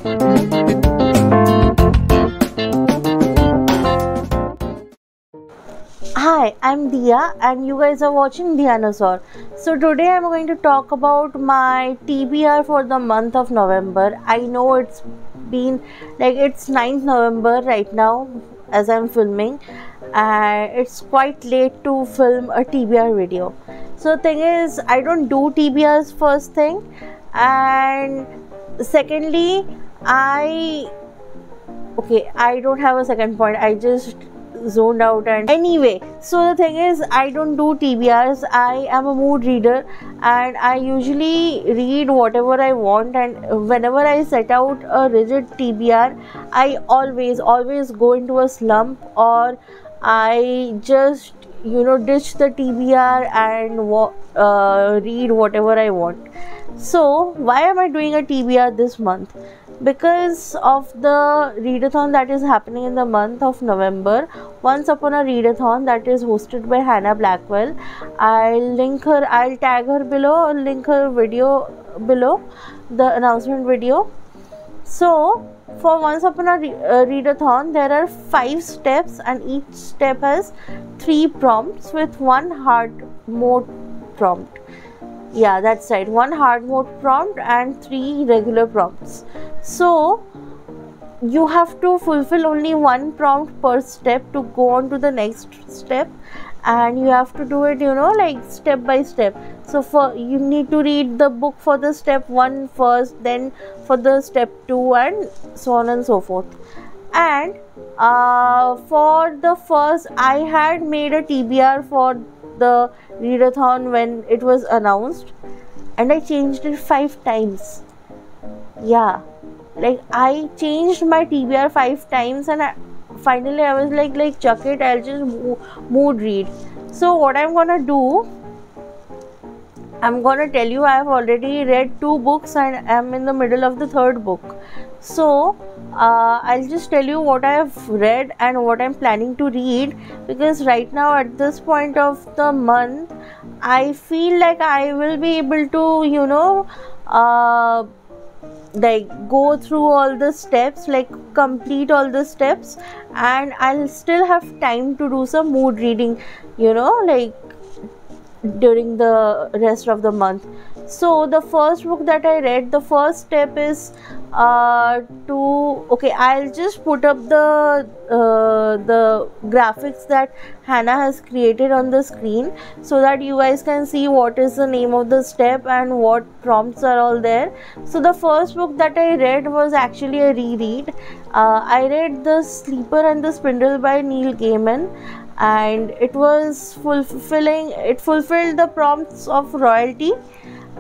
Hi, I'm Dia and you guys are watching Dinosaur. So today I'm going to talk about my TBR for the month of November. I know it's been it's 9th November right now as I'm filming, and it's quite late to film a TBR video. So the thing is, I don't do TBRs first thing, and secondly I don't have a second point. I just zoned out. And anyway, so the thing is, I don't do TBRs. I am a mood reader and I usually read whatever I want, and whenever I set out a rigid TBR, I always go into a slump, or I just ditch the TBR and read whatever I want. So why am I doing a TBR this month? Because of the readathon that is happening in the month of November. Once Upon a Readathon, that is hosted by Hannah Blackwell. I'll tag her below, I'll link her video below, the announcement video. So for Once Upon a Readathon, there are 5 steps and each step has 3 prompts with 1 hard mode prompt. Yeah, that's right, 1 hard mode prompt and 3 regular prompts. So you have to fulfill only 1 prompt per step to go on to the next step, and you have to do it step by step. So you need to read the book for the step 1 first, then for the step 2, and so on and so forth. And for the first, I had made a TBR for the readathon when it was announced, and I changed it 5 times. Yeah, I changed my TBR 5 times, and finally I was like chuck it, I'll just mood read. So what I'm gonna do, I'm gonna tell you, I have already read 2 books and I'm in the middle of the 3rd book. So I'll just tell you what I have read and what I'm planning to read, because right now at this point of the month I feel like I will be able to go through all the steps, complete all the steps, and I'll still have time to do some mood reading during the rest of the month. So the first book that I read, the first step is I'll just put up the graphics that Hannah has created on the screen so that you guys can see what is the name of the step and what prompts are all there. So the first book that I read was actually a reread. I read The Sleeper and the Spindle by Neil Gaiman, and it was fulfilled the prompts of royalty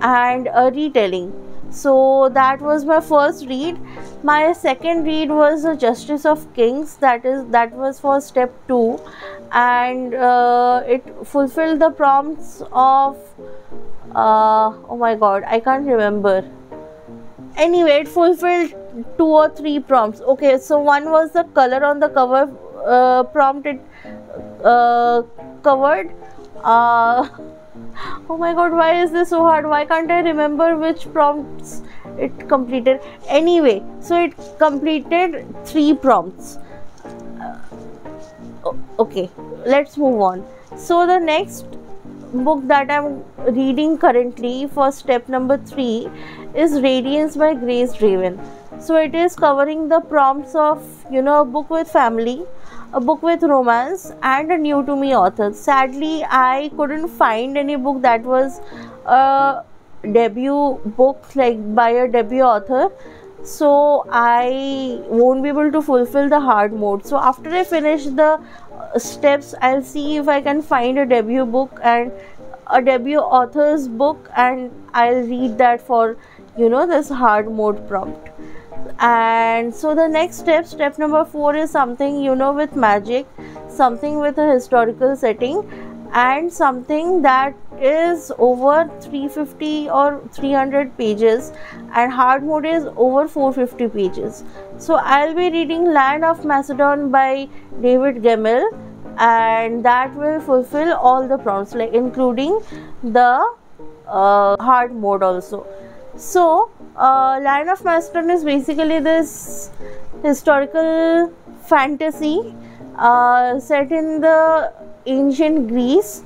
and a retelling. So that was my first read. My second read was The Justice of Kings, that was for step 2, and it fulfilled the prompts of oh my god, I can't remember. Anyway, it fulfilled 2 or 3 prompts. Okay, so one was the color on the cover prompt it covered. Oh my god, why is this so hard? Why can't I remember which prompts it completed? Anyway, so it completed 3 prompts. Okay, let's move on. So the next book that I'm reading currently for step number 3 is Radiance by Grace Draven. So it is covering the prompts of a book with family, a book with romance, and a new to me author. Sadly, I couldn't find any book that was a debut book by a debut author, so I won't be able to fulfill the hard mode. So after I finish the steps, I'll see if I can find a debut book and a debut author's book, and I'll read that for this hard mode prompt. And so the next step number 4 is something with magic, something with a historical setting, and something that is over 350 or 300 pages, and hard mode is over 450 pages. So I'll be reading Land of Macedon by David Gemmell, and that will fulfill all the prompts, including the hard mode also. So Land of Macedon is basically this historical fantasy set in the ancient Greece,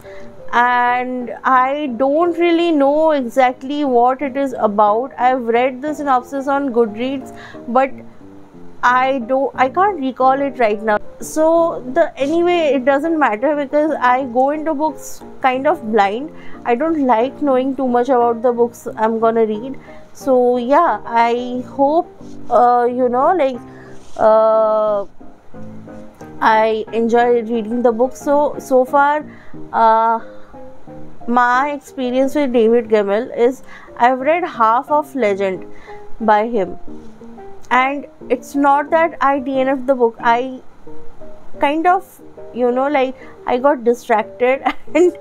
and I don't really know exactly what it is about. I've read the synopsis on Goodreads, but I can't recall it right now. So anyway, it doesn't matter because I go into books kind of blind. I don't like knowing too much about the books I'm gonna read. So yeah, I hope I enjoy reading the book. So far, my experience with David Gemmell is I've read half of Legend by him, and it's not that I DNF'd the book. I kind of I got distracted and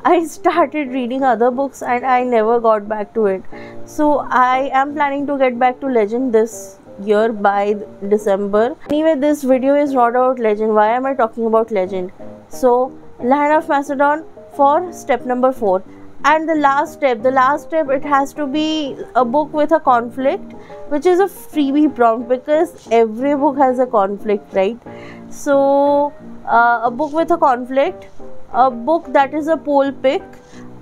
I started reading other books and I never got back to it. So I am planning to get back to Legend this year by December. Anyway, this video is not about Legend. Why am I talking about Legend? So Land of Macedon for step number 4. And the last step, it has to be a book with a conflict, which is a freebie prompt because every book has a conflict, right? So a book with a conflict, a book that is a poll pick,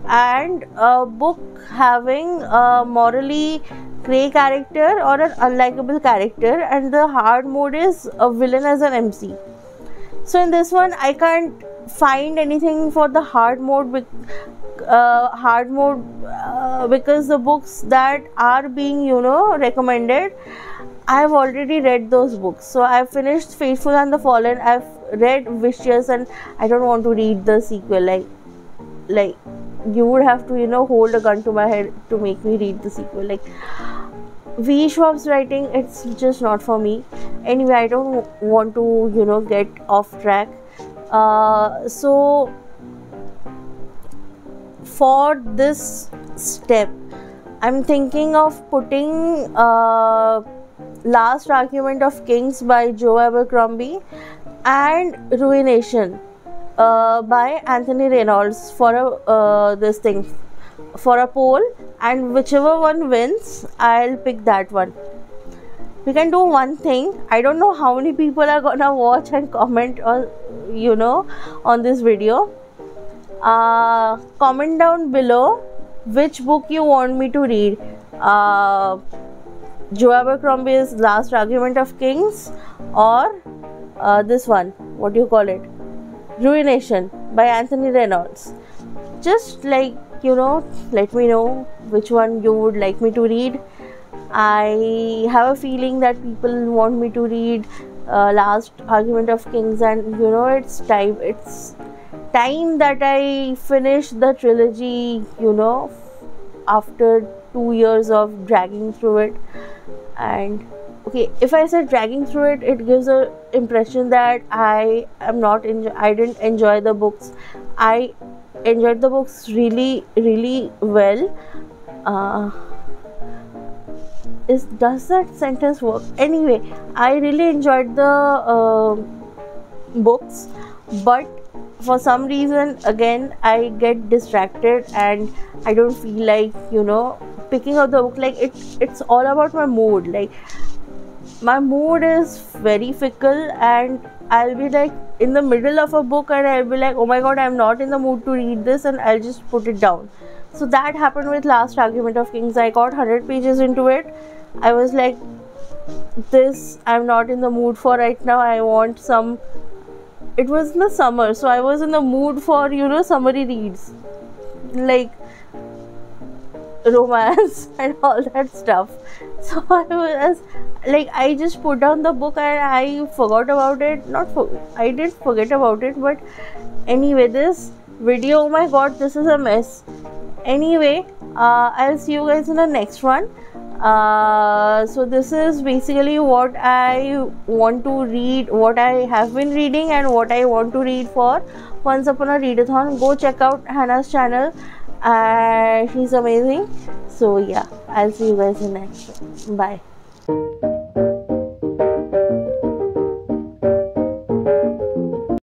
and a book having a morally grey character or an unlikable character, and the hard mode is a villain as an MC. So in this one I can't find anything for the hard mode because the books that are being recommended, I've already read those books. So I've finished Faithful and the Fallen, I've read Vicious, and I don't want to read the sequel. Like you would have to hold a gun to my head to make me read the sequel. Like V. Schwab's writing, it's just not for me. Anyway, I don't want to get off track. So for this step, I'm thinking of putting Last Argument of Kings by Joe Abercrombie and Ruination by Anthony Reynolds for a poll, and whichever one wins, I'll pick that one. We can do one thing. I don't know how many people are gonna watch and comment on this video. Comment down below which book you want me to read. Joe Abercrombie's Last Argument of Kings, or this one, what do you call it, Ruination by Anthony Reynolds. Just let me know which one you would like me to read. I have a feeling that people want me to read Last Argument of Kings, and it's time that I finish the trilogy, after 2 years of dragging through it. And okay, if I said dragging through it, it gives a impression that I didn't enjoy the books. I enjoyed the books really, really well. Does that sentence work? Anyway, I really enjoyed the books, but for some reason again I get distracted and I don't feel like picking up the book. Like it's all about my mood. Like my mood is very fickle, and I'll be like in the middle of a book and I'll be like, oh my god, I'm not in the mood to read this, and I'll just put it down. So that happened with Last Argument of Kings. I got 100 pages into it. I was like, this I'm not in the mood for right now. I want some. It was in the summer, so I was in the mood for summery reads like romance and all that stuff. So I just put down the book and I forgot about it. I didn't forget about it, but anyway, this video, oh my god, this is a mess. Anyway, I'll see you guys in the next one. So this is basically what I want to read, what I have been reading, and what I want to read for Once Upon a Readathon. Go check out Hannah's channel, she's amazing. So yeah, I'll see you guys in the next one. Bye.